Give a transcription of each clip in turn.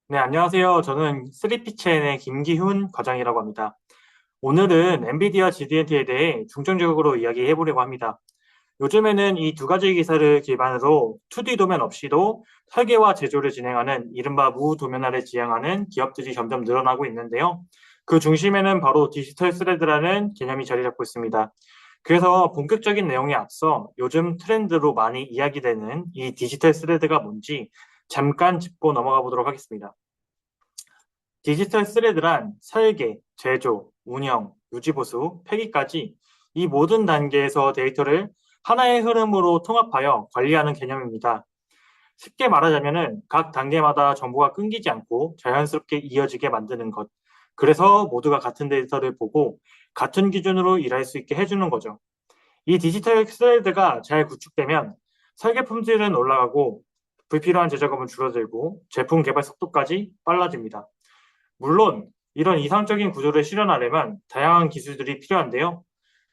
네, 안녕하세요. 저는 3P체인의 김기훈 과장이라고 합니다. 오늘은 엔비디아 GDNT에 대해 중점적으로 이야기해 보려고 합니다. 요즘에는 이 두 가지 기사를 기반으로 2D 도면 없이도 설계와 제조를 진행하는 이른바 무도면화를 지향하는 기업들이 점점 늘어나고 있는데요. 그 중심에는 바로 디지털 스레드라는 개념이 자리 잡고 있습니다. 그래서 본격적인 내용에 앞서 요즘 트렌드로 많이 이야기되는 이 디지털 스레드가 뭔지 잠깐 짚고 넘어가 보도록 하겠습니다. 디지털 스레드란 설계, 제조, 운영, 유지보수, 폐기까지 이 모든 단계에서 데이터를 하나의 흐름으로 통합하여 관리하는 개념입니다. 쉽게 말하자면은 각 단계마다 정보가 끊기지 않고 자연스럽게 이어지게 만드는 것. 그래서 모두가 같은 데이터를 보고 같은 기준으로 일할 수 있게 해주는 거죠. 이 디지털 스레드가 잘 구축되면 설계 품질은 올라가고 불필요한 제작업은 줄어들고 제품 개발 속도까지 빨라집니다. 물론 이런 이상적인 구조를 실현하려면 다양한 기술들이 필요한데요.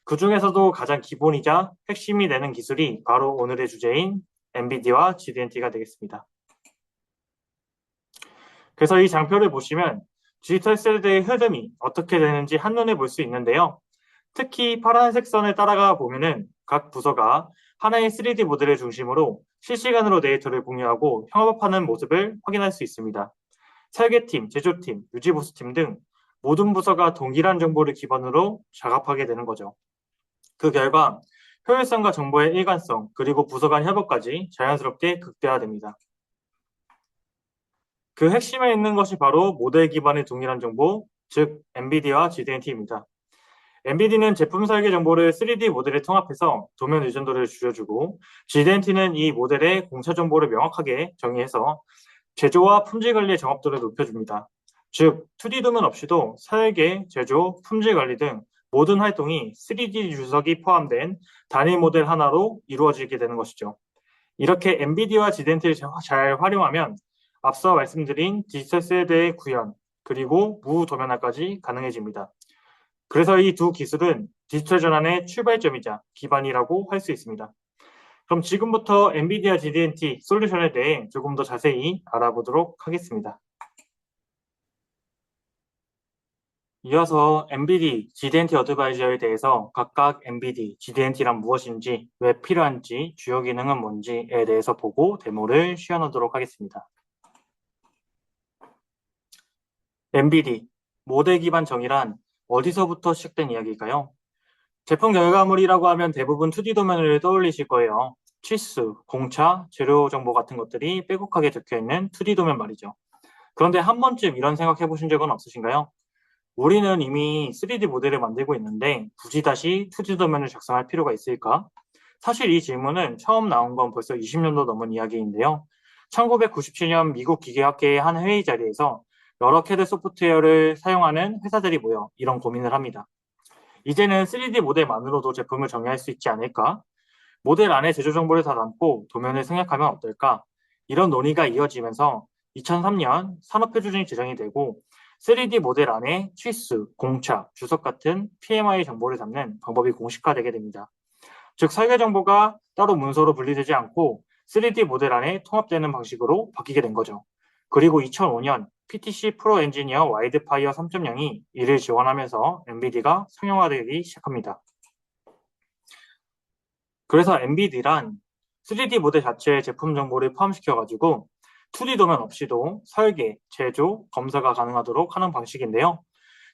그 중에서도 가장 기본이자 핵심이 되는 기술이 바로 오늘의 주제인 엔비디아와 GDNT가 되겠습니다. 그래서 이 장표를 보시면 디지털 셀드의 흐름이 어떻게 되는지 한눈에 볼 수 있는데요. 특히 파란색 선을 따라가 보면은 각 부서가 하나의 3D 모델을 중심으로 실시간으로 데이터를 공유하고 협업하는 모습을 확인할 수 있습니다. 설계팀, 제조팀, 유지보수팀 등 모든 부서가 동일한 정보를 기반으로 작업하게 되는 거죠. 그 결과 효율성과 정보의 일관성, 그리고 부서 간 협업까지 자연스럽게 극대화됩니다. 그 핵심에 있는 것이 바로 모델 기반의 동일한 정보, 즉 NVIDIA와 GDNT입니다. NVIDIA는 제품 설계 정보를 3D 모델에 통합해서 도면 의존도를 줄여주고, GDNT는 이 모델의 공차 정보를 명확하게 정의해서 제조와 품질 관리의 정확도를 높여줍니다. 즉, 2D 도면 없이도 설계, 제조, 품질 관리 등 모든 활동이 3D 주석이 포함된 단일 모델 하나로 이루어지게 되는 것이죠. 이렇게 엔비디아와 지덴트를 잘 활용하면 앞서 말씀드린 디지털 세대의 구현, 그리고 무도면화까지 가능해집니다. 그래서 이 두 기술은 디지털 전환의 출발점이자 기반이라고 할 수 있습니다. 그럼 지금부터 엔비디아 GDNT 솔루션에 대해 조금 더 자세히 알아보도록 하겠습니다. 이어서 NVIDIA, GDNT 어드바이저에 대해서 각각 NVIDIA, GDNT란 무엇인지, 왜 필요한지, 주요 기능은 뭔지에 대해서 보고 데모를 시연하도록 하겠습니다. NVIDIA, 모델 기반 정의란 어디서부터 시작된 이야기일까요? 제품 결과물이라고 하면 대부분 2D 도면을 떠올리실 거예요. 치수, 공차, 재료 정보 같은 것들이 빼곡하게 적혀있는 2D 도면 말이죠. 그런데 한 번쯤 이런 생각 해보신 적은 없으신가요? 우리는 이미 3D 모델을 만들고 있는데 굳이 다시 2D 도면을 작성할 필요가 있을까? 사실 이 질문은 처음 나온 건 벌써 20년도 넘은 이야기인데요. 1997년 미국 기계학계의 한 회의 자리에서 여러 CAD 소프트웨어를 사용하는 회사들이 모여 이런 고민을 합니다. 이제는 3D 모델만으로도 제품을 정의할 수 있지 않을까? 모델 안에 제조 정보를 다 담고 도면을 생략하면 어떨까? 이런 논의가 이어지면서 2003년 산업표준이 제정이 되고 3D 모델 안에 치수, 공차, 주석 같은 PMI 정보를 담는 방법이 공식화되게 됩니다. 즉 설계 정보가 따로 문서로 분리되지 않고 3D 모델 안에 통합되는 방식으로 바뀌게 된 거죠. 그리고 2005년 PTC 프로 엔지니어 와이드파이어 3.0이 이를 지원하면서 엔비디가 상용화되기 시작합니다. 그래서 엔비디란 3D 모델 자체에 제품 정보를 포함시켜가지고 2D 도면 없이도 설계, 제조, 검사가 가능하도록 하는 방식인데요.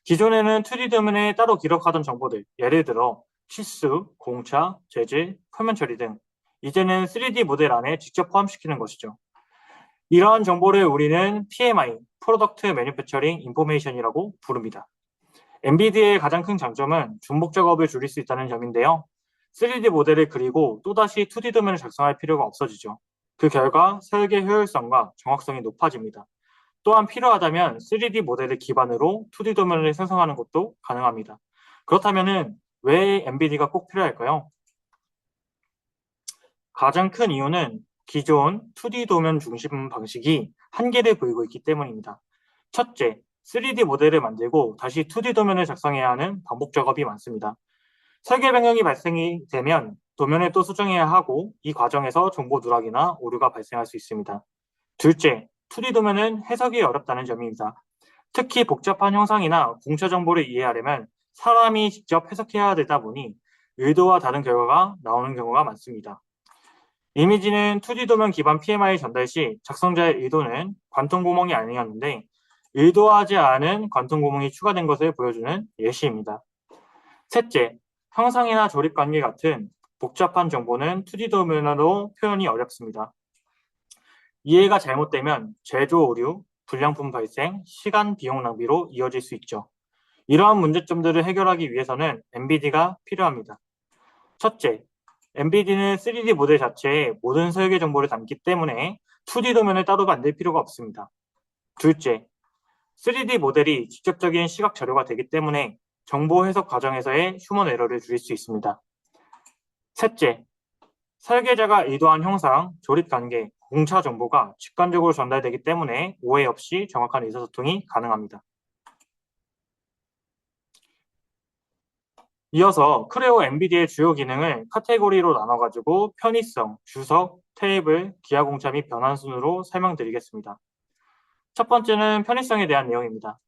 기존에는 2D 도면에 따로 기록하던 정보들, 예를 들어 치수, 공차, 재질, 표면 처리 등 이제는 3D 모델 안에 직접 포함시키는 것이죠. 이러한 정보를 우리는 PMI, Product Manufacturing Information이라고 부릅니다. 엔비디아의 가장 큰 장점은 중복 작업을 줄일 수 있다는 점인데요. 3D 모델을 그리고 또다시 2D 도면을 작성할 필요가 없어지죠. 그 결과 설계 효율성과 정확성이 높아집니다. 또한 필요하다면 3D 모델을 기반으로 2D 도면을 생성하는 것도 가능합니다. 그렇다면 왜 NVIDIA가 꼭 필요할까요? 가장 큰 이유는 기존 2D 도면 중심 방식이 한계를 보이고 있기 때문입니다. 첫째, 3D 모델을 만들고 다시 2D 도면을 작성해야 하는 반복 작업이 많습니다. 설계 변경이 발생이 되면 도면을 또 수정해야 하고 이 과정에서 정보 누락이나 오류가 발생할 수 있습니다. 둘째, 2D 도면은 해석이 어렵다는 점입니다. 특히 복잡한 형상이나 공차 정보를 이해하려면 사람이 직접 해석해야 되다 보니 의도와 다른 결과가 나오는 경우가 많습니다. 이미지는 2D 도면 기반 PMI 전달 시 작성자의 의도는 관통 구멍이 아니었는데 의도하지 않은 관통 구멍이 추가된 것을 보여주는 예시입니다. 셋째, 형상이나 조립 관계 같은 복잡한 정보는 2D 도면으로 표현이 어렵습니다. 이해가 잘못되면 제조 오류, 불량품 발생, 시간, 비용 낭비로 이어질 수 있죠. 이러한 문제점들을 해결하기 위해서는 MBD가 필요합니다. 첫째, MBD는 3D 모델 자체에 모든 설계 정보를 담기 때문에 2D 도면을 따로 만들 필요가 없습니다. 둘째, 3D 모델이 직접적인 시각 자료가 되기 때문에 정보 해석 과정에서의 휴먼 에러를 줄일 수 있습니다. 셋째, 설계자가 의도한 형상, 조립 관계, 공차 정보가 직관적으로 전달되기 때문에 오해 없이 정확한 의사소통이 가능합니다. 이어서 크레오 MBD의 주요 기능을 카테고리로 나눠가지고 편의성, 주석, 테이블, 기하공차 및 변환 순으로 설명드리겠습니다. 첫 번째는 편의성에 대한 내용입니다.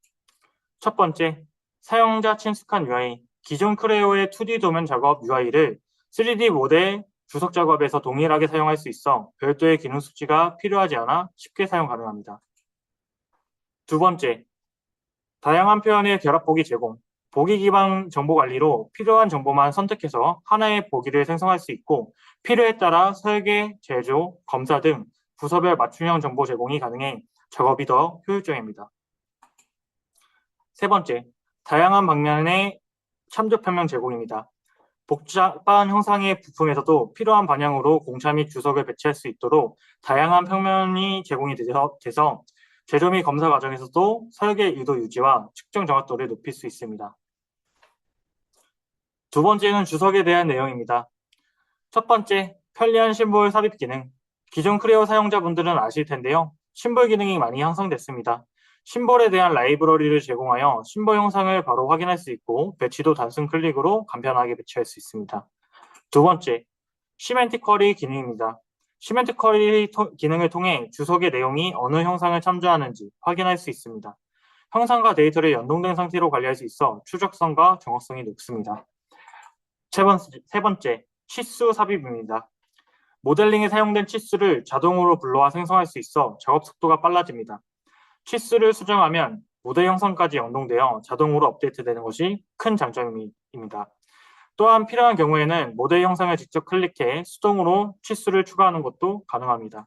첫 번째, 사용자 친숙한 UI. 기존 크레오의 2D 도면 작업 UI를 3D 모델 주석 작업에서 동일하게 사용할 수 있어 별도의 기능 수치가 필요하지 않아 쉽게 사용 가능합니다. 두 번째, 다양한 표현의 결합 보기 제공. 보기 기반 정보 관리로 필요한 정보만 선택해서 하나의 보기를 생성할 수 있고 필요에 따라 설계, 제조, 검사 등 부서별 맞춤형 정보 제공이 가능해 작업이 더 효율적입니다. 세 번째, 다양한 방면의 참조 편명 제공입니다. 복잡한 형상의 부품에서도 필요한 방향으로 공차 및 주석을 배치할 수 있도록 다양한 평면이 제공이 돼서 제조 및 검사 과정에서도 설계 의도 유지와 측정 정확도를 높일 수 있습니다. 두 번째는 주석에 대한 내용입니다. 첫 번째, 편리한 심볼 삽입 기능. 기존 크레오 사용자분들은 아실 텐데요. 심볼 기능이 많이 향상됐습니다. 심볼에 대한 라이브러리를 제공하여 심볼 형상을 바로 확인할 수 있고 배치도 단순 클릭으로 간편하게 배치할 수 있습니다. 두 번째, 시멘틱 쿼리 기능입니다. 시멘틱 쿼리 기능을 통해 주석의 내용이 어느 형상을 참조하는지 확인할 수 있습니다. 형상과 데이터를 연동된 상태로 관리할 수 있어 추적성과 정확성이 높습니다. 세 번째, 치수 삽입입니다. 모델링에 사용된 치수를 자동으로 불러와 생성할 수 있어 작업 속도가 빨라집니다. 치수를 수정하면 모델 형상까지 연동되어 자동으로 업데이트되는 것이 큰 장점입니다. 또한 필요한 경우에는 모델 형상을 직접 클릭해 수동으로 치수를 추가하는 것도 가능합니다.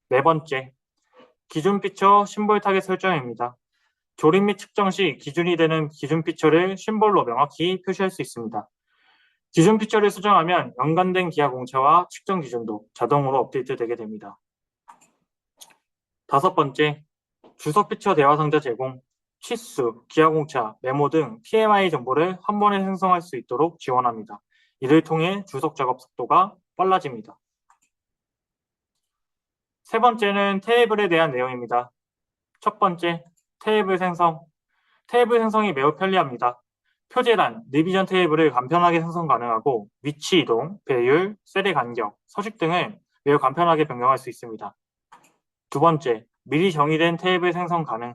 네 번째, 기준 피처 심볼 타겟 설정입니다. 조립 및 측정 시 기준이 되는 기준 피처를 심볼로 명확히 표시할 수 있습니다. 기준 피처를 수정하면 연관된 기하 공차와 측정 기준도 자동으로 업데이트되게 됩니다. 다섯 번째, 주석 피처 대화 상자 제공, 치수, 기하 공차, 메모 등 PMI 정보를 한 번에 생성할 수 있도록 지원합니다. 이를 통해 주석 작업 속도가 빨라집니다. 세 번째는 테이블에 대한 내용입니다. 첫 번째, 테이블 생성. 테이블 생성이 매우 편리합니다. 표제란, 리비전 테이블을 간편하게 생성 가능하고 위치 이동, 배율, 셀의 간격, 서식 등을 매우 간편하게 변경할 수 있습니다. 두 번째, 미리 정의된 테이블 생성 가능.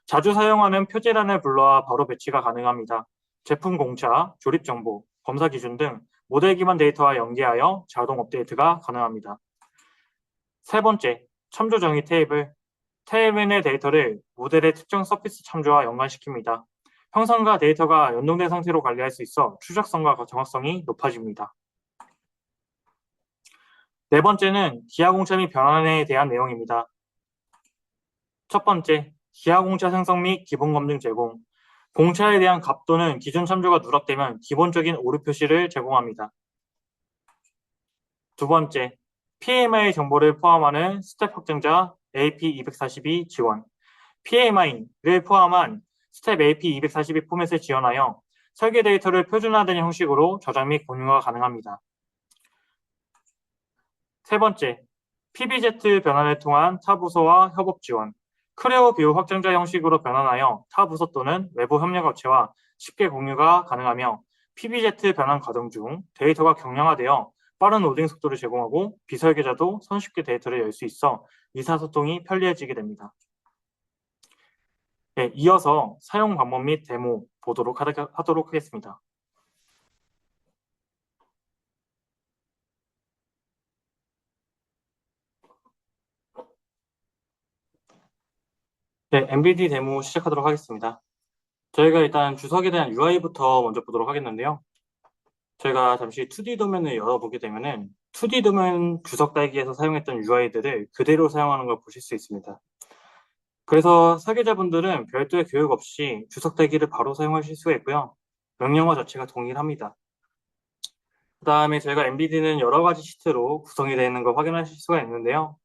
자주 사용하는 표제란을 불러와 바로 배치가 가능합니다. 제품 공차, 조립 정보, 검사 기준 등 모델 기반 데이터와 연계하여 자동 업데이트가 가능합니다. 세 번째, 참조 정의 테이블. 테이블 내 데이터를 모델의 특정 서피스 참조와 연관시킵니다. 형상과 데이터가 연동된 상태로 관리할 수 있어 추적성과 정확성이 높아집니다. 네 번째는 기하 공차 및 변환에 대한 내용입니다. 첫 번째, 기하 공차 생성 및 기본 검증 제공. 공차에 대한 값 또는 기준 참조가 누락되면 기본적인 오류 표시를 제공합니다. 두 번째, PMI 정보를 포함하는 스텝 확장자 AP242 지원. PMI를 포함한 스텝 AP242 포맷을 지원하여 설계 데이터를 표준화된 형식으로 저장 및 공유가 가능합니다. 세 번째, PBZ 변환을 통한 타 부서와 협업 지원. 크레오 뷰 확장자 형식으로 변환하여 타 부서 또는 외부 협력 업체와 쉽게 공유가 가능하며 PBZ 변환 과정 중 데이터가 경량화되어 빠른 로딩 속도를 제공하고 비설계자도 손쉽게 데이터를 열 수 있어 의사소통이 편리해지게 됩니다. 네, 이어서 사용 방법 및 데모 보도록 하도록 하겠습니다. 네, MBD 데모 시작하도록 하겠습니다. 저희가 일단 주석에 대한 UI부터 먼저 보도록 하겠는데요. 저희가 잠시 2D 도면을 열어보게 되면은 2D 도면 주석 달기에서 사용했던 UI들을 그대로 사용하는 걸 보실 수 있습니다. 그래서 설계자분들은 별도의 교육 없이 주석 달기를 바로 사용하실 수가 있고요. 명령어 자체가 동일합니다. 그 다음에 저희가 MBD는 여러 가지 시트로 구성이 되어 있는 걸 확인하실 수가 있는데요.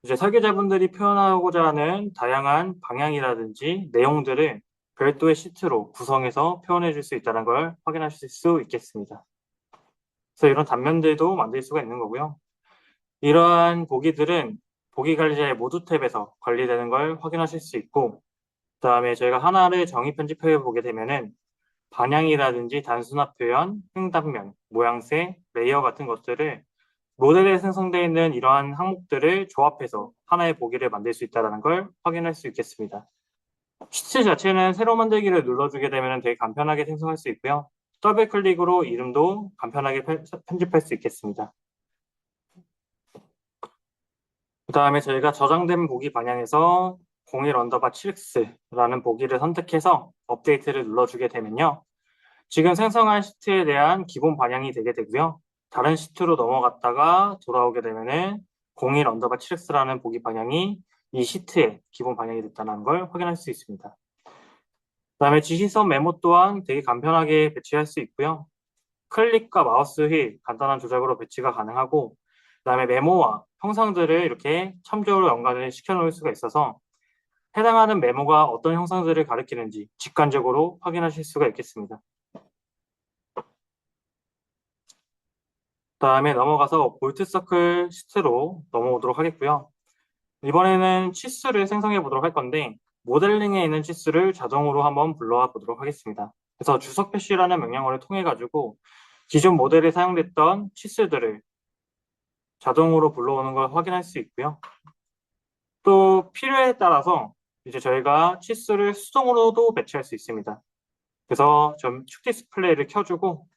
이제 설계자분들이 표현하고자 하는 다양한 방향이라든지 내용들을 별도의 시트로 구성해서 표현해 줄 수 있다는 걸 확인하실 수 있겠습니다. 그래서 이런 단면들도 만들 수가 있는 거고요. 이러한 보기들은 보기 관리자의 모두 탭에서 관리되는 걸 확인하실 수 있고, 그 다음에 저희가 하나를 정의 편집해 보게 되면은 반향이라든지 단순화 표현, 횡단면, 모양새, 레이어 같은 것들을 모델에 생성되어 있는 이러한 항목들을 조합해서 하나의 보기를 만들 수 있다는 걸 확인할 수 있겠습니다. 시트 자체는 새로 만들기를 눌러주게 되면 되게 간편하게 생성할 수 있고요. 더블 클릭으로 이름도 간편하게 편집할 수 있겠습니다. 그 다음에 저희가 저장된 보기 방향에서 01_7x라는 보기를 선택해서 업데이트를 눌러주게 되면요. 지금 생성한 시트에 대한 기본 방향이 되게 되고요. 다른 시트로 넘어갔다가 돌아오게 되면은 01_7x라는 보기 방향이 이 시트의 기본 방향이 됐다는 걸 확인할 수 있습니다. 그 다음에 지시선 메모 또한 되게 간편하게 배치할 수 있고요. 클릭과 마우스 휠 간단한 조작으로 배치가 가능하고, 그 다음에 메모와 형상들을 이렇게 참조로 연관을 시켜 놓을 수가 있어서 해당하는 메모가 어떤 형상들을 가리키는지 직관적으로 확인하실 수가 있겠습니다. 그 다음에 넘어가서 볼트 서클 시트로 넘어오도록 하겠고요. 이번에는 치수를 생성해 보도록 할 건데, 모델링에 있는 치수를 자동으로 한번 불러와 보도록 하겠습니다. 그래서 주석 표시라는 명령어를 통해 가지고 기존 모델에 사용됐던 치수들을 자동으로 불러오는 걸 확인할 수 있고요. 또 필요에 따라서 이제 저희가 치수를 수동으로도 배치할 수 있습니다. 그래서 축 디스플레이를 켜주고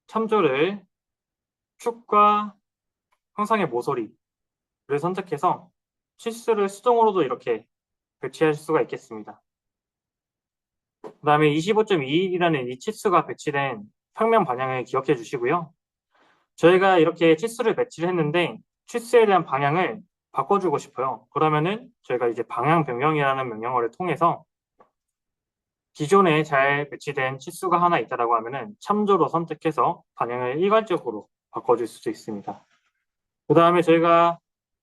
참조를 축과 형상의 모서리를 선택해서 치수를 수동으로도 이렇게 배치할 수가 있겠습니다. 그 다음에 25.21이라는 이 치수가 배치된 평면 방향을 기억해 주시고요. 저희가 이렇게 치수를 배치를 했는데 치수에 대한 방향을 바꿔주고 싶어요. 그러면은 저희가 이제 방향 변경이라는 명령어를 통해서 기존에 잘 배치된 치수가 하나 있다라고 하면은 참조로 선택해서 방향을 일괄적으로 바꿔줄 수도 있습니다. 그 다음에 저희가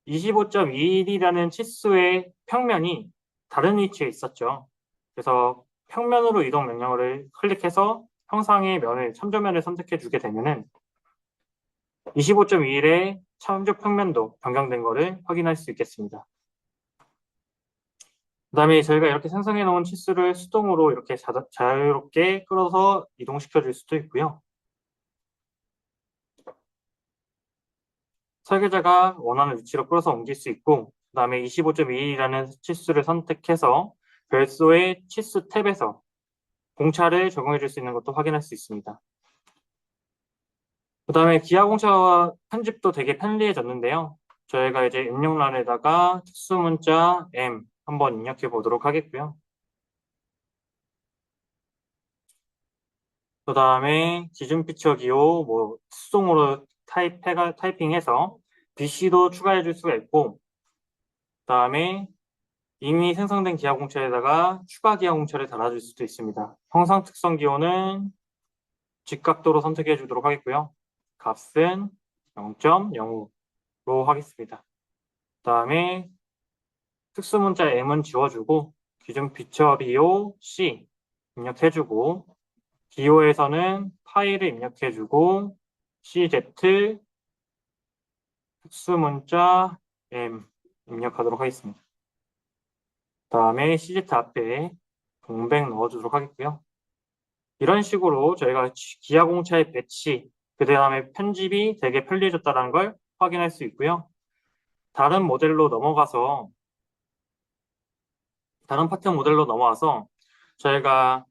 25.21이라는 치수의 평면이 다른 위치에 있었죠. 그래서 평면으로 이동 명령어를 클릭해서 형상의 면을 참조면을 선택해 주게 되면은 25.21의 참조 평면도 변경된 것을 확인할 수 있겠습니다. 그 다음에 저희가 이렇게 생성해 놓은 치수를 수동으로 이렇게 자유롭게 끌어서 이동시켜 줄 수도 있고요. 설계자가 원하는 위치로 끌어서 옮길 수 있고, 그 다음에 25.21이라는 치수를 선택해서 별도의 치수 탭에서 공차를 적용해 줄 수 있는 것도 확인할 수 있습니다. 그 다음에 기하공차 편집도 되게 편리해졌는데요. 저희가 이제 입력란에다가 특수문자 M 한번 입력해 보도록 하겠고요. 그 다음에 기준 피처 기호 수동으로 타이핑해서 BC도 추가해 줄 수가 있고, 그 다음에 이미 생성된 기하공차에다가 추가 기하공차를 달아줄 수도 있습니다. 형상 특성 기호는 직각도로 선택해 주도록 하겠고요. 값은 0.05로 하겠습니다. 그 다음에 특수문자 M은 지워주고 기준 피처 비호 C 입력해주고, 기호에서는 파일을 입력해주고 CZ 특수문자 M 입력하도록 하겠습니다. 그 다음에 CZ 앞에 동백 넣어주도록 하겠고요. 이런 식으로 저희가 기하공차의 배치, 그 다음에 편집이 되게 편리해졌다는 걸 확인할 수 있고요. 다른 모델로 넘어가서, 다른 파트 모델로 넘어와서 저희가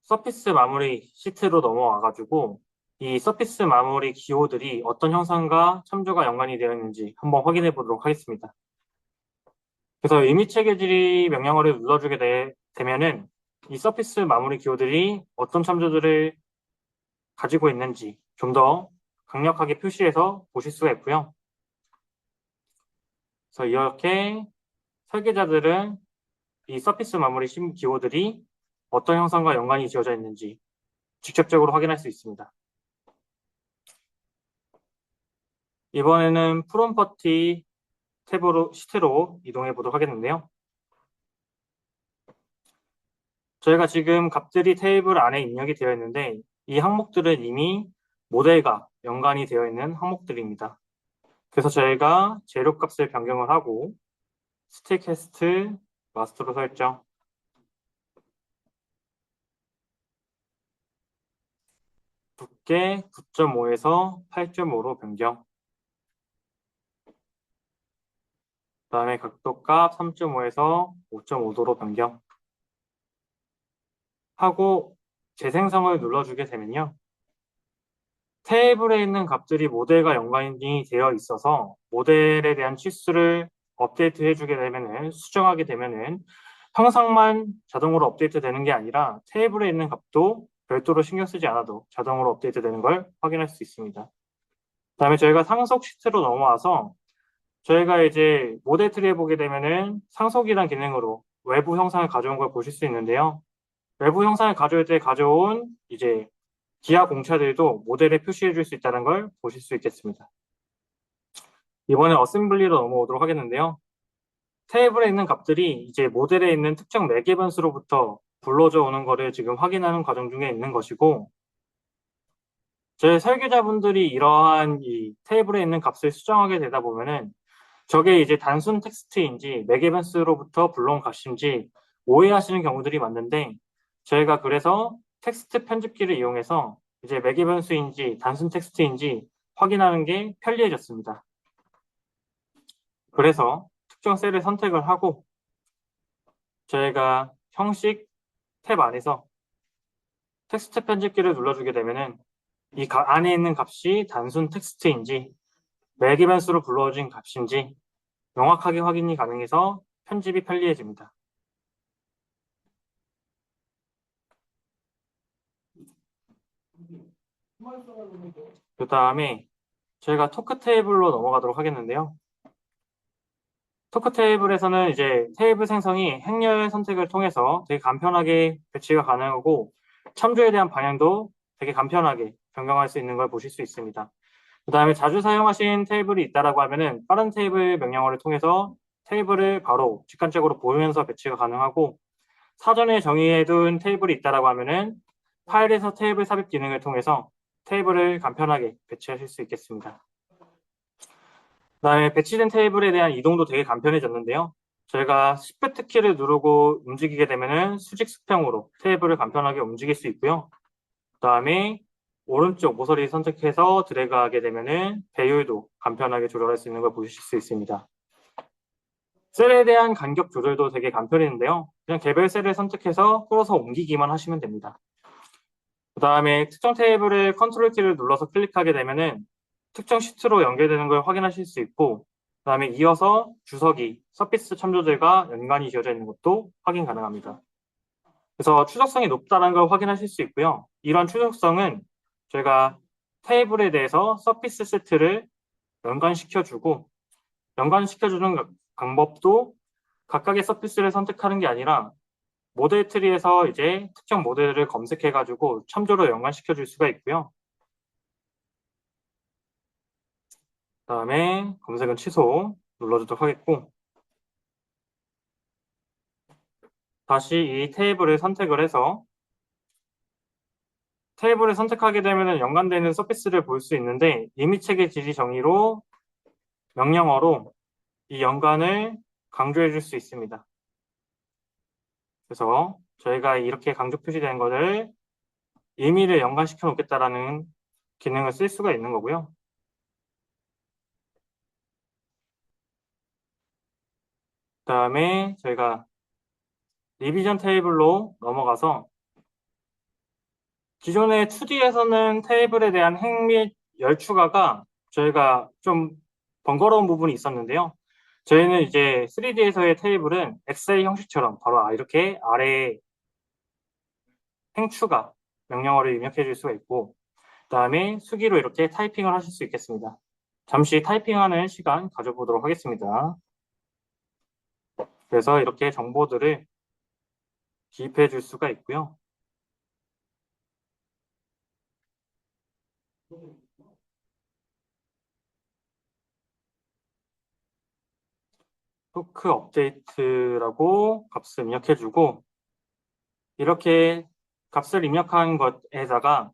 서피스 마무리 시트로 넘어와가지고 이 서피스 마무리 기호들이 어떤 형상과 참조가 연관이 되어 있는지 한번 확인해 보도록 하겠습니다. 그래서 이미체계질이 명령어를 눌러주게 되면은 이 서피스 마무리 기호들이 어떤 참조들을 가지고 있는지 좀 더 강력하게 표시해서 보실 수가 있고요. 그래서 이렇게 설계자들은 이 서피스 마무리 기호들이 어떤 형상과 연관이 지어져 있는지 직접적으로 확인할 수 있습니다. 이번에는 프롬퍼티 탭으로 시트로 이동해 보도록 하겠는데요. 저희가 지금 값들이 테이블 안에 입력이 되어 있는데 이 항목들은 이미 모델과 연관이 되어 있는 항목들입니다. 그래서 저희가 재료 값을 변경을 하고 스틱캐스트 마스터로 설정, 두께 9.5에서 8.5로 변경, 그 다음에 각도값 3.5에서 5.5도로 변경 하고 재생성을 눌러주게 되면요. 테이블에 있는 값들이 모델과 연관이 되어 있어서 모델에 대한 치수를 업데이트 해주게 되면은, 수정하게 되면은 형상만 자동으로 업데이트 되는 게 아니라 테이블에 있는 값도 별도로 신경 쓰지 않아도 자동으로 업데이트 되는 걸 확인할 수 있습니다. 그다음에 저희가 상속 시트로 넘어와서 저희가 이제 모델 트리에 보게 되면은 상속이란 기능으로 외부 형상을 가져온 걸 보실 수 있는데요. 외부 형상을 가져올 때 가져온 이제 기하 공차들도 모델에 표시해 줄 수 있다는 걸 보실 수 있겠습니다. 이번에 어셈블리로 넘어오도록 하겠는데요. 테이블에 있는 값들이 이제 모델에 있는 특정 매개 변수로부터 불러져 오는 거를 지금 확인하는 과정 중에 있는 것이고, 저희 설계자분들이 이러한 이 테이블에 있는 값을 수정하게 되다 보면은 저게 이제 단순 텍스트인지 매개 변수로부터 불러온 값인지 오해하시는 경우들이 많은데, 저희가 그래서 텍스트 편집기를 이용해서 이제 매개 변수인지 단순 텍스트인지 확인하는 게 편리해졌습니다. 그래서 특정 셀을 선택을 하고 저희가 형식 탭 안에서 텍스트 편집기를 눌러주게 되면은 이 안에 있는 값이 단순 텍스트인지 매개 변수로 불러진 값인지 명확하게 확인이 가능해서 편집이 편리해집니다. 그 다음에 저희가 토크 테이블로 넘어가도록 하겠는데요. 토크 테이블에서는 이제 테이블 생성이 행렬 선택을 통해서 되게 간편하게 배치가 가능하고 참조에 대한 방향도 되게 간편하게 변경할 수 있는 걸 보실 수 있습니다. 그 다음에 자주 사용하신 테이블이 있다라고 하면은 빠른 테이블 명령어를 통해서 테이블을 바로 직관적으로 보면서 배치가 가능하고, 사전에 정의해둔 테이블이 있다라고 하면은 파일에서 테이블 삽입 기능을 통해서 테이블을 간편하게 배치하실 수 있겠습니다. 그다음에 배치된 테이블에 대한 이동도 되게 간편해졌는데요. 저희가 Shift 키를 누르고 움직이게 되면은 수직 수평으로 테이블을 간편하게 움직일 수 있고요. 그다음에 오른쪽 모서리 선택해서 드래그하게 되면은 배율도 간편하게 조절할 수 있는 걸 보실 수 있습니다. 셀에 대한 간격 조절도 되게 간편했는데요. 그냥 개별 셀을 선택해서 끌어서 옮기기만 하시면 됩니다. 그 다음에 특정 테이블의 컨트롤 키를 눌러서 클릭하게 되면은 특정 시트로 연결되는 걸 확인하실 수 있고, 그 다음에 이어서 주석이 서피스 참조들과 연관이 지어져 있는 것도 확인 가능합니다. 그래서 추적성이 높다는 걸 확인하실 수 있고요. 이런 추적성은 저희가 테이블에 대해서 서피스 세트를 연관시켜주고, 연관시켜주는 방법도 각각의 서피스를 선택하는 게 아니라 모델 트리에서 이제 특정 모델을 검색해가지고 참조로 연관시켜 줄 수가 있고요. 그 다음에 검색은 취소 눌러주도록 하겠고, 다시 이 테이블을 선택을 해서 테이블을 선택하게 되면 연관되는 서피스를 볼 수 있는데, 이미체계 지지 정의로 명령어로 이 연관을 강조해 줄 수 있습니다. 그래서 저희가 이렇게 강조 표시된 것을 의미를 연관시켜 놓겠다라는 기능을 쓸 수가 있는 거고요. 다음에 저희가 리비전 테이블로 넘어가서 기존의 2D에서는 테이블에 대한 행 및 열 추가가 저희가 좀 번거로운 부분이 있었는데요. 저희는 이제 3D에서의 테이블은 엑셀 형식처럼 바로 이렇게 아래에 행 추가 명령어를 입력해 줄 수가 있고, 그 다음에 수기로 이렇게 타이핑을 하실 수 있겠습니다. 잠시 타이핑하는 시간 가져보도록 하겠습니다. 그래서 이렇게 정보들을 기입해 줄 수가 있고요. 토크 업데이트라고 값을 입력해 주고, 이렇게 값을 입력한 것에다가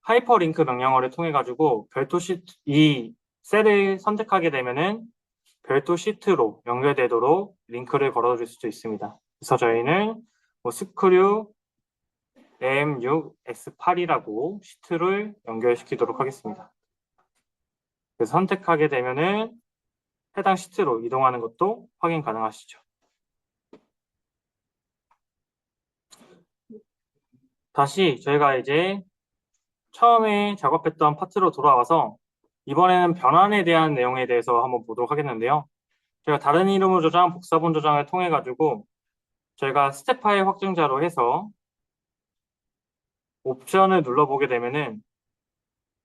하이퍼링크 명령어를 통해 가지고 별도 시트 이 셀을 선택하게 되면은 별도 시트로 연결되도록 링크를 걸어줄 수도 있습니다. 그래서 저희는 뭐 스크류 M6S8이라고 시트를 연결시키도록 하겠습니다. 그래서 선택하게 되면은 해당 시트로 이동하는 것도 확인 가능하시죠. 다시 저희가 이제 처음에 작업했던 파트로 돌아와서 이번에는 변환에 대한 내용에 대해서 한번 보도록 하겠는데요. 제가 다른 이름으로 저장, 복사본 저장을 통해 가지고 저희가 스텝 파일 확증자로 해서 옵션을 눌러보게 되면은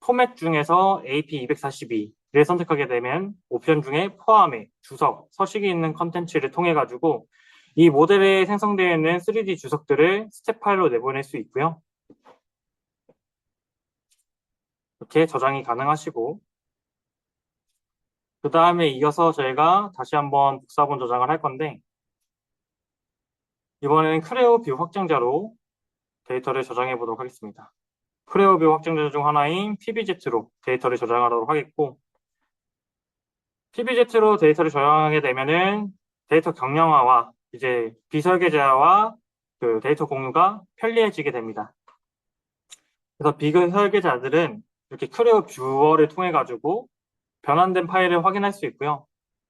포맷 중에서 AP242를 선택하게 되면 옵션 중에 포함에 주석, 서식이 있는 컨텐츠를 통해 가지고 이 모델에 생성되어 있는 3D 주석들을 스텝 파일로 내보낼 수 있고요. 이렇게 저장이 가능하시고, 그 다음에 이어서 저희가 다시 한번 복사본 저장을 할 건데, 이번에는 크레오 뷰 확장자로 데이터를 저장해 보도록 하겠습니다. 크레오 뷰 확장자 중 하나인 PBZ로 데이터를 저장하도록 하겠고, PBZ로 데이터를 저장하게 되면은 데이터 경량화와 이제 비설계자와 그 데이터 공유가 편리해지게 됩니다. 그래서 비설계자들은 이렇게 크레오 뷰어를 통해 가지고 변환된 파일을 확인할 수 있고요.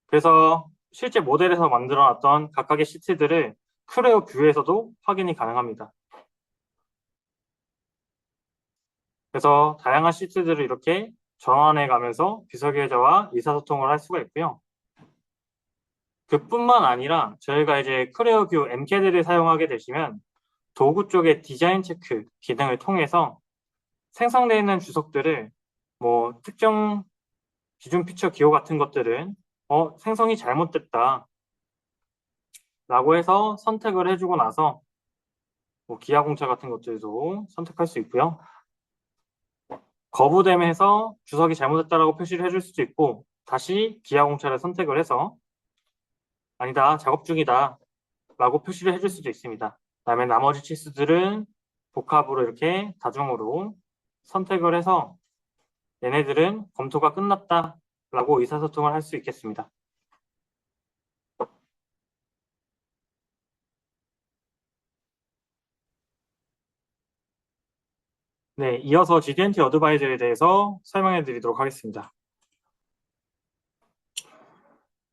그래서 실제 모델에서 만들어놨던 각각의 시트들을 크레오 뷰에서도 확인이 가능합니다. 그래서 다양한 시트들을 이렇게 전환해 가면서 비설계자와 의사소통을 할 수가 있고요. 그뿐만 아니라 저희가 이제 크레오 뷰 MCAD를 사용하게 되시면 도구 쪽의 디자인 체크 기능을 통해서 생성되어 있는 주석들을 뭐 특정 기준 피처 기호 같은 것들은 생성이 잘못됐다 라고 해서 선택을 해주고 나서 뭐 기하 공차 같은 것들도 선택할 수 있고요. 거부됨에서 주석이 잘못됐다라고 표시를 해줄 수도 있고 다시 기하 공차를 선택을 해서 아니다 작업 중이다 라고 표시를 해줄 수도 있습니다. 그다음에 나머지 치수들은 복합으로 이렇게 다중으로 선택을 해서 얘네들은 검토가 끝났다 라고 의사소통을 할 수 있겠습니다. 네, 이어서 GD&T 어드바이저에 대해서 설명해 드리도록 하겠습니다.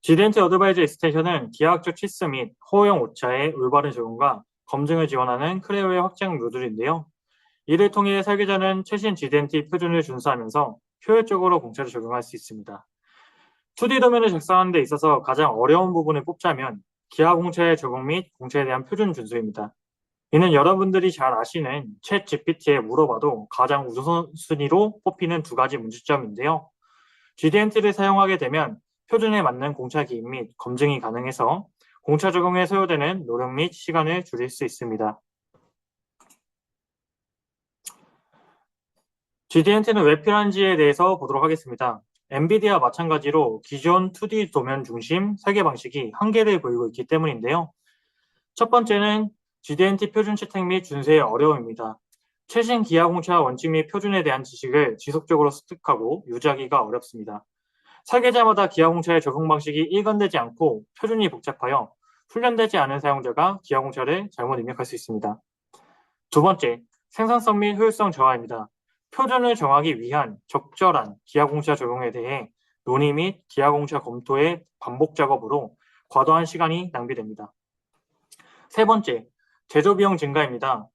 GD&T 어드바이저 익스텐션은 기하학적 치수 및 호용 오차의 올바른 적용과 검증을 지원하는 크레오의 확장 모듈인데요. 이를 통해 설계자는 최신 GD&T 표준을 준수하면서 효율적으로 공차를 적용할 수 있습니다. 2D 도면을 작성하는 데 있어서 가장 어려운 부분을 뽑자면 기하 공차의 적용 및 공차에 대한 표준 준수입니다. 이는 여러분들이 잘 아시는 챗 GPT에 물어봐도 가장 우선순위로 뽑히는 두 가지 문제점인데요. GD&T를 사용하게 되면 표준에 맞는 공차 기입 및 검증이 가능해서 공차 적용에 소요되는 노력 및 시간을 줄일 수 있습니다. GD&T는 왜 필요한지에 대해서 보도록 하겠습니다. 엔비디아와 마찬가지로 기존 2D 도면 중심 설계 방식이 한계를 보이고 있기 때문인데요. 첫 번째는 GD&T 표준 채택 및 준수의 어려움입니다. 최신 기하 공차 원칙 및 표준에 대한 지식을 지속적으로 습득하고 유지하기가 어렵습니다. 설계자마다 기하 공차의 적용 방식이 일관되지 않고 표준이 복잡하여 훈련되지 않은 사용자가 기하 공차를 잘못 입력할 수 있습니다. 두 번째, 생산성 및 효율성 저하입니다. 표준을 정하기 위한 적절한 기하 공차 적용에 대해 논의 및 기하 공차 검토의 반복 작업으로 과도한 시간이 낭비됩니다. 세 번째, 제조 비용 증가입니다.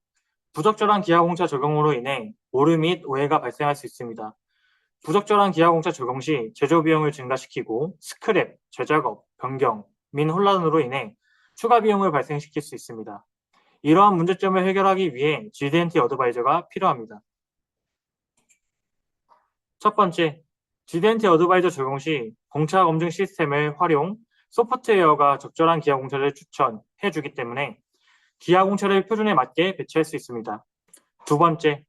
부적절한 기하공차 적용으로 인해 오류 및 오해가 발생할 수 있습니다. 부적절한 기하공차 적용 시 제조 비용을 증가시키고 스크랩, 재작업, 변경, 민 혼란으로 인해 추가 비용을 발생시킬 수 있습니다. 이러한 문제점을 해결하기 위해 GD&T 어드바이저가 필요합니다. 첫 번째, GD&T 어드바이저 적용 시 공차 검증 시스템을 활용, 소프트웨어가 적절한 기하 공차를 추천해 주기 때문에 기하 공차를 표준에 맞게 배치할 수 있습니다. 두 번째,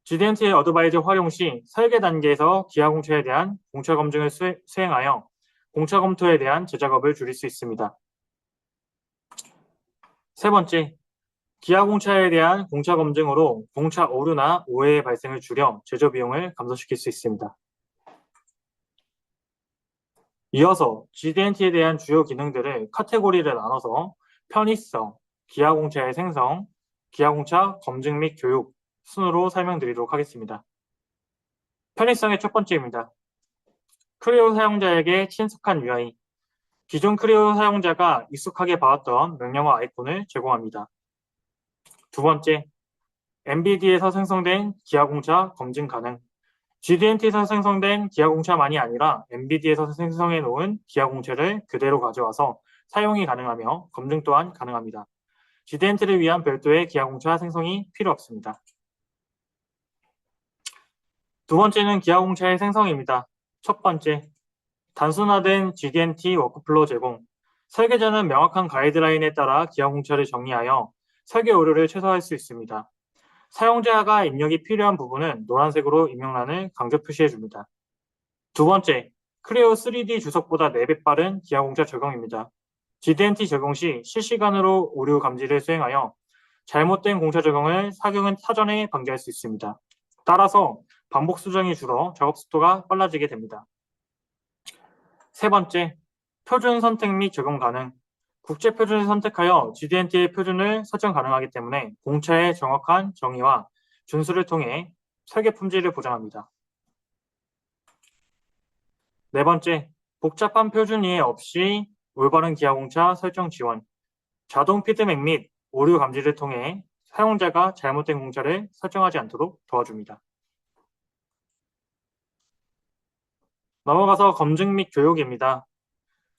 GD&T 어드바이저 활용 시 설계 단계에서 기하 공차에 대한 공차 검증을 수행하여 공차 검토에 대한 재작업을 줄일 수 있습니다. 세 번째, 기하 공차에 대한 공차 검증으로 공차 오류나 오해의 발생을 줄여 제조 비용을 감소시킬 수 있습니다. 이어서 GD&T에 대한 주요 기능들을 카테고리를 나눠서 편의성, 기하공차의 생성, 기하공차 검증 및 교육 순으로 설명드리도록 하겠습니다. 편의성의 첫 번째입니다. 크레오 사용자에게 친숙한 UI. 기존 크레오 사용자가 익숙하게 봐왔던 명령어 아이콘을 제공합니다. 두 번째, MBD에서 생성된 기하공차 검증 가능. GD&T에서 생성된 기하공차만이 아니라 MBD에서 생성해 놓은 기하공차를 그대로 가져와서 사용이 가능하며 검증 또한 가능합니다. GD&T를 위한 별도의 기하공차 생성이 필요 없습니다. 두 번째는 기하공차의 생성입니다. 첫 번째, 단순화된 GD&T 워크플로우 제공. 설계자는 명확한 가이드라인에 따라 기하공차를 정리하여 설계 오류를 최소화할 수 있습니다. 사용자가 입력이 필요한 부분은 노란색으로 입력란을 강조 표시해 줍니다. 두 번째, 크레오 3D 주석보다 4배 빠른 기하공차 적용입니다. GD&T 적용 시 실시간으로 오류 감지를 수행하여 잘못된 공차 적용을 사전에 방지할 수 있습니다. 따라서 반복 수정이 줄어 작업 속도가 빨라지게 됩니다. 세 번째, 표준 선택 및 적용 가능. 국제 표준을 선택하여 GD&T의 표준을 설정 가능하기 때문에 공차의 정확한 정의와 준수를 통해 설계 품질을 보장합니다. 네 번째, 복잡한 표준 이해 없이 올바른 기하공차 설정 지원. 자동 피드백 및 오류 감지를 통해 사용자가 잘못된 공차를 설정하지 않도록 도와줍니다. 넘어가서 검증 및 교육입니다.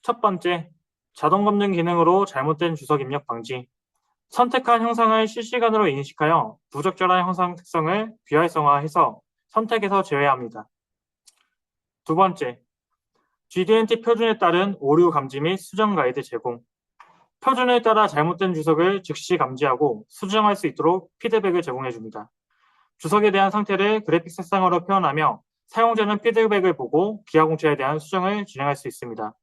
첫 번째, 자동 검증 기능으로 잘못된 주석 입력 방지. 선택한 형상을 실시간으로 인식하여 부적절한 형상 특성을 비활성화해서 선택에서 제외합니다. 두 번째, GD&T 표준에 따른 오류 감지 및 수정 가이드 제공. 표준에 따라 잘못된 주석을 즉시 감지하고 수정할 수 있도록 피드백을 제공해줍니다. 주석에 대한 상태를 그래픽 색상으로 표현하며 사용자는 피드백을 보고 기하공차에 대한 수정을 진행할 수 있습니다.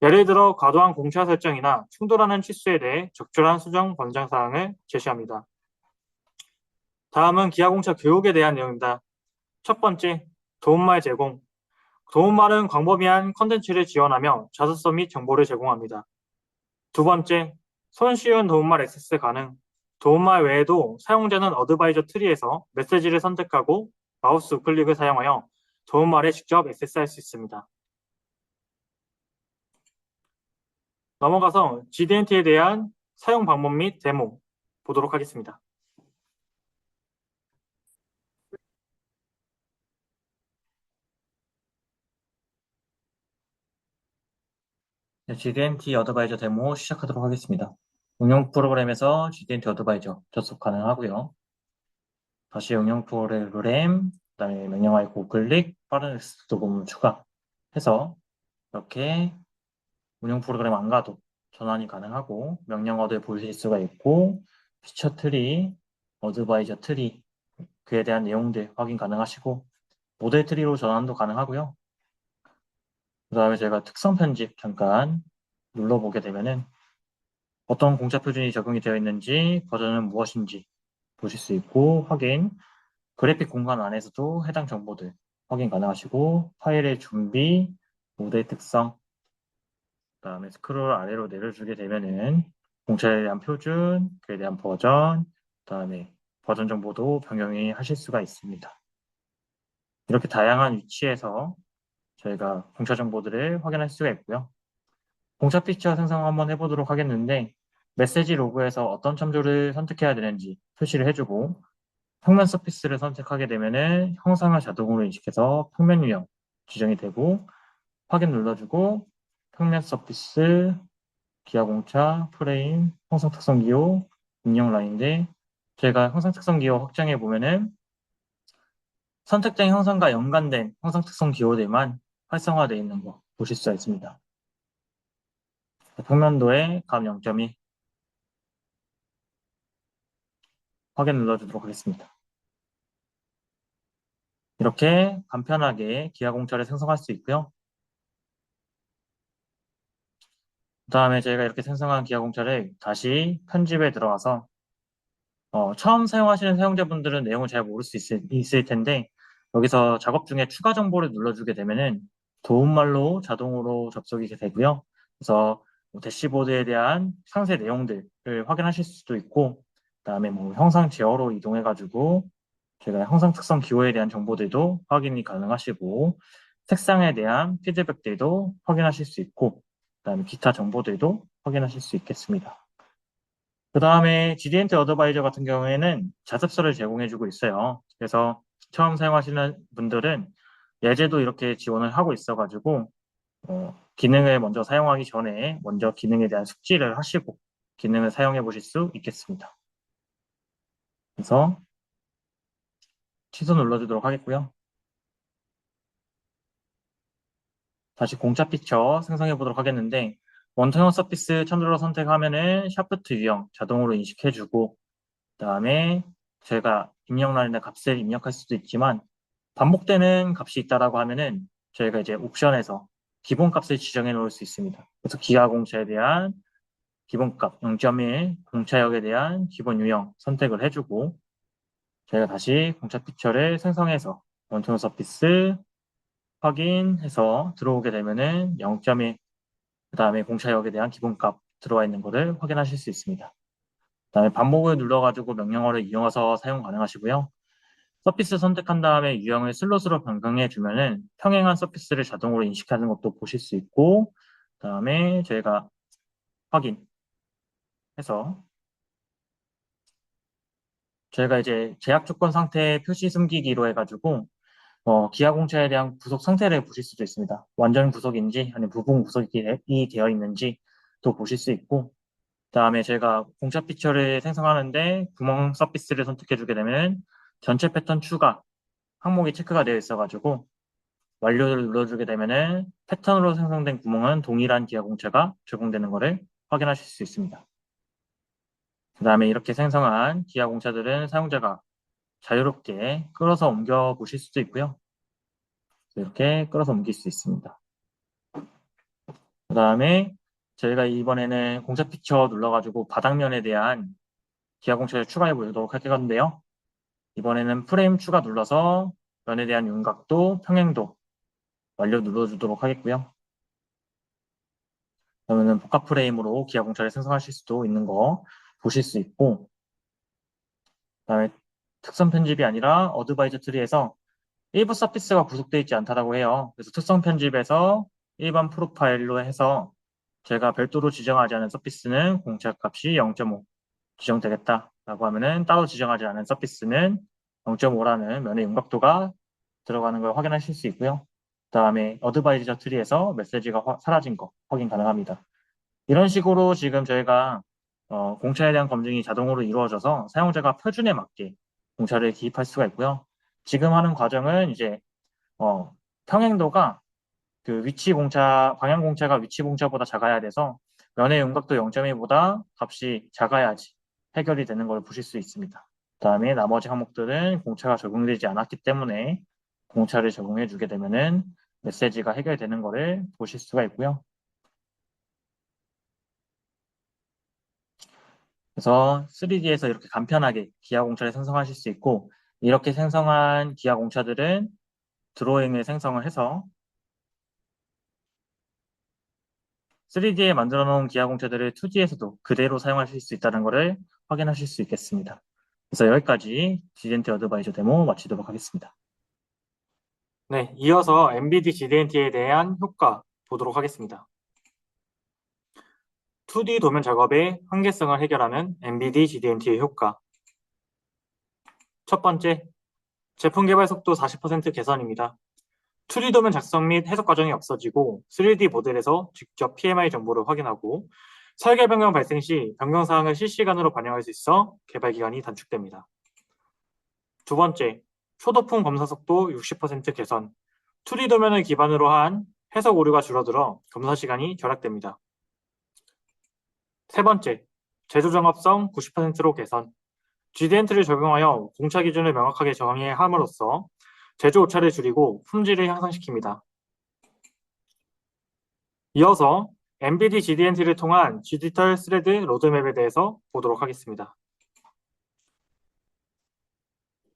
예를 들어 과도한 공차 설정이나 충돌하는 치수에 대해 적절한 수정 권장 사항을 제시합니다. 다음은 기하공차 교육에 대한 내용입니다. 첫 번째, 도움말 제공. 도움말은 광범위한 컨텐츠를 지원하며 자습서 및 정보를 제공합니다. 두 번째, 손쉬운 도움말 액세스 가능. 도움말 외에도 사용자는 어드바이저 트리에서 메시지를 선택하고 마우스 우클릭을 사용하여 도움말에 직접 액세스할 수 있습니다. 넘어가서 GD&T에 대한 사용 방법 및 데모 보도록 하겠습니다. GD&T 어드바이저 데모 시작하도록 하겠습니다. 응용 프로그램에서 GD&T 어드바이저 접속 가능하고요. 다시 응용 프로그램, 그다음에 명령 아이콘 클릭, 빠른 액세스 도금 추가해서 이렇게 운영 프로그램 안 가도 전환이 가능하고 명령어를 보실 수가 있고 피처 트리, 어드바이저 트리 그에 대한 내용들 확인 가능하시고 모델 트리로 전환도 가능하고요. 그 다음에 제가 특성 편집 잠깐 눌러보게 되면은 어떤 공차 표준이 적용이 되어 있는지 버전은 무엇인지 보실 수 있고 확인 그래픽 공간 안에서도 해당 정보들 확인 가능하시고 파일의 준비, 모델 특성 그 다음에 스크롤 아래로 내려주게 되면은 공차에 대한 표준, 그에 대한 버전, 그 다음에 버전 정보도 변경이 하실 수가 있습니다. 이렇게 다양한 위치에서 저희가 공차 정보들을 확인할 수가 있고요. 공차 피처 생성 한번 해보도록 하겠는데, 메시지 로그에서 어떤 참조를 선택해야 되는지 표시를 해주고, 평면 서피스를 선택하게 되면은 형상을 자동으로 인식해서 평면 유형 지정이 되고, 확인 눌러주고, 평면 서피스, 기하 공차, 프레임, 형상 특성 기호, 인형 라인인데, 저희가 형상 특성 기호 확장해 보면은 선택된 형상과 연관된 형상 특성 기호들만 활성화되어 있는 거 보실 수가 있습니다. 평면도의 감 0.2 확인 눌러주도록 하겠습니다. 이렇게 간편하게 기하 공차를 생성할 수 있고요. 그 다음에 저희가 이렇게 생성한 기하 공차를 다시 편집에 들어가서 처음 사용하시는 사용자분들은 내용을 잘 모를 수 있을 텐데 여기서 작업 중에 추가 정보를 눌러주게 되면은 도움말로 자동으로 접속이 되고요. 그래서 뭐 대시보드에 대한 상세 내용들을 확인하실 수도 있고 그다음에 뭐 형상 제어로 이동해가지고 제가 형상 특성 기호에 대한 정보들도 확인이 가능하시고 색상에 대한 피드백들도 확인하실 수 있고 그다음에 기타 정보들도 확인하실 수 있겠습니다. 그 다음에 GDNT 어드바이저 같은 경우에는 자습서를 제공해주고 있어요. 그래서 처음 사용하시는 분들은 예제도 이렇게 지원을 하고 있어가지고 기능을 먼저 사용하기 전에 먼저 기능에 대한 숙지를 하시고 기능을 사용해 보실 수 있겠습니다. 그래서 취소 눌러주도록 하겠고요. 다시 공차 피처 생성해 보도록 하겠는데 원통형 서피스 천으로 선택하면은 샤프트 유형 자동으로 인식해주고 그다음에 저희가 입력 라인에 값을 입력할 수도 있지만 반복되는 값이 있다라고 하면은 저희가 이제 옵션에서 기본 값을 지정해 놓을 수 있습니다. 그래서 기하 공차에 대한 기본값 0.1, 공차역에 대한 기본 유형 선택을 해주고 저희가 다시 공차 피처를 생성해서 원통 서피스 확인해서 들어오게 되면은 0.1, 그 다음에 공차역에 대한 기본값 들어와 있는 것을 확인하실 수 있습니다. 그다음에 반복을 눌러가지고 명령어를 이용해서 사용 가능하시고요. 서피스 선택한 다음에 유형을 슬롯으로 변경해 주면은 평행한 서피스를 자동으로 인식하는 것도 보실 수 있고, 그다음에 저희가 확인해서 저희가 이제 제약 조건 상태 표시 숨기기로 해가지고 기하 공차에 대한 구속 상태를 보실 수도 있습니다. 완전 구속인지 아니면 부분 구속이 되어 있는지 또 보실 수 있고, 그다음에 저희가 공차 피처를 생성하는데 구멍 서피스를 선택해주게 되면 전체 패턴 추가 항목이 체크가 되어 있어가지고 완료를 눌러주게 되면은 패턴으로 생성된 구멍은 동일한 기하 공차가 적용되는 것을 확인하실 수 있습니다. 그 다음에 이렇게 생성한 기하 공차들은 사용자가 자유롭게 끌어서 옮겨 보실 수도 있고요. 이렇게 끌어서 옮길 수 있습니다. 그 다음에 저희가 이번에는 공차 피처 눌러가지고 바닥면에 대한 기하 공차를 추가해 보도록 할 건데요. 이번에는 프레임 추가 눌러서 면에 대한 윤곽도 평행도 완료 눌러주도록 하겠고요. 그러면은 복합 프레임으로 기하 공차를 생성하실 수도 있는 거 보실 수 있고, 그다음에 특성 편집이 아니라 어드바이저 트리에서 일부 서피스가 구속되어 있지 않다라고 해요. 그래서 특성 편집에서 일반 프로파일로 해서 제가 별도로 지정하지 않은 서피스는 공차 값이 0.5 지정되겠다라고 하면은 따로 지정하지 않은 서피스는 0.5라는 면의 윤곽도가 들어가는 걸 확인하실 수 있고요. 그다음에 어드바이저 트리에서 메시지가 사라진 거 확인 가능합니다. 이런 식으로 지금 저희가 공차에 대한 검증이 자동으로 이루어져서 사용자가 표준에 맞게 공차를 기입할 수가 있고요. 지금 하는 과정은 이제 평행도가 그 위치 공차, 방향 공차가 위치 공차보다 작아야 돼서 면의 윤곽도 0.1보다 값이 작아야지 해결이 되는 걸 보실 수 있습니다. 그다음에 나머지 항목들은 공차가 적용되지 않았기 때문에 공차를 적용해 주게 되면은 메시지가 해결되는 것을 보실 수가 있고요. 그래서 3D에서 이렇게 간편하게 기하 공차를 생성하실 수 있고 이렇게 생성한 기하 공차들은 드로잉을 생성을 해서 3D에 만들어 놓은 기하 공차들을 2D에서도 그대로 사용하실 수 있다는 것을 확인하실 수 있겠습니다. 그래서 여기까지 GDNT 어드바이저 데모 마치도록 하겠습니다. 네, 이어서 MBD GDNT에 대한 효과 보도록 하겠습니다. 2D 도면 작업의 한계성을 해결하는 MBD GD&T의 효과. 첫 번째, 제품 개발 속도 40% 개선입니다. 2D 도면 작성 및 해석 과정이 없어지고 3D 모델에서 직접 PMI 정보를 확인하고 설계 변경 발생 시 변경 사항을 실시간으로 반영할 수 있어 개발 기간이 단축됩니다. 두 번째, 초도품 검사 속도 60% 개선. 2D 도면을 기반으로 한 해석 오류가 줄어들어 검사 시간이 절약됩니다. 세 번째, 제조 정합성 90%로 개선. GDNT를 적용하여 공차 기준을 명확하게 정해 함으로써 제조 오차를 줄이고 품질을 향상시킵니다. 이어서 MBD GDNT를 통한 디지털 스레드 로드맵에 대해서 보도록 하겠습니다.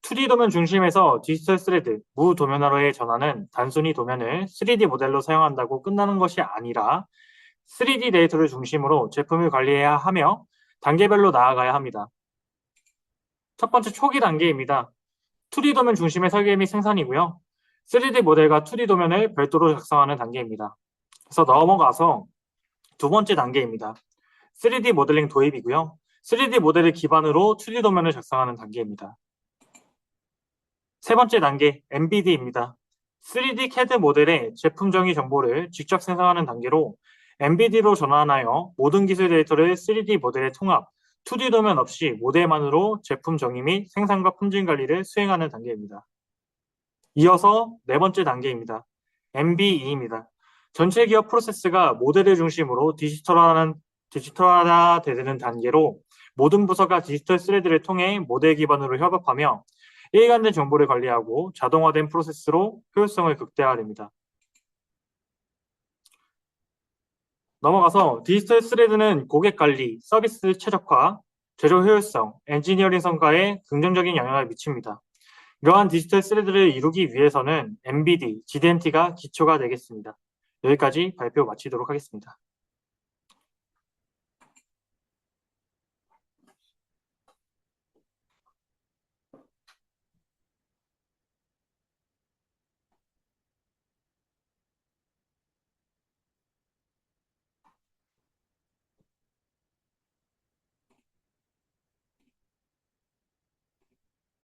2D 도면 중심에서 디지털 스레드, 무 도면화로의 전환은 단순히 도면을 3D 모델로 사용한다고 끝나는 것이 아니라 3D 데이터를 중심으로 제품을 관리해야 하며 단계별로 나아가야 합니다. 첫 번째 초기 단계입니다. 2D 도면 중심의 설계 및 생산이고요. 3D 모델과 2D 도면을 별도로 작성하는 단계입니다. 그래서 넘어가서 두 번째 단계입니다. 3D 모델링 도입이고요. 3D 모델을 기반으로 2D 도면을 작성하는 단계입니다. 세 번째 단계, MBD입니다. 3D CAD 모델의 제품 정의 정보를 직접 생성하는 단계로 MBD로 전환하여 모든 기술 데이터를 3D 모델에 통합, 2D 도면 없이 모델만으로 제품 정의 및 생산과 품질 관리를 수행하는 단계입니다. 이어서 네 번째 단계입니다. MBE입니다. 전체 기업 프로세스가 모델을 중심으로 디지털화 되는 단계로 모든 부서가 디지털 스레드를 통해 모델 기반으로 협업하며 일관된 정보를 관리하고 자동화된 프로세스로 효율성을 극대화됩니다. 넘어가서 디지털 스레드는 고객 관리, 서비스 최적화, 제조 효율성, 엔지니어링 성과에 긍정적인 영향을 미칩니다. 이러한 디지털 스레드를 이루기 위해서는 MBD, GD&T가 기초가 되겠습니다. 여기까지 발표 마치도록 하겠습니다.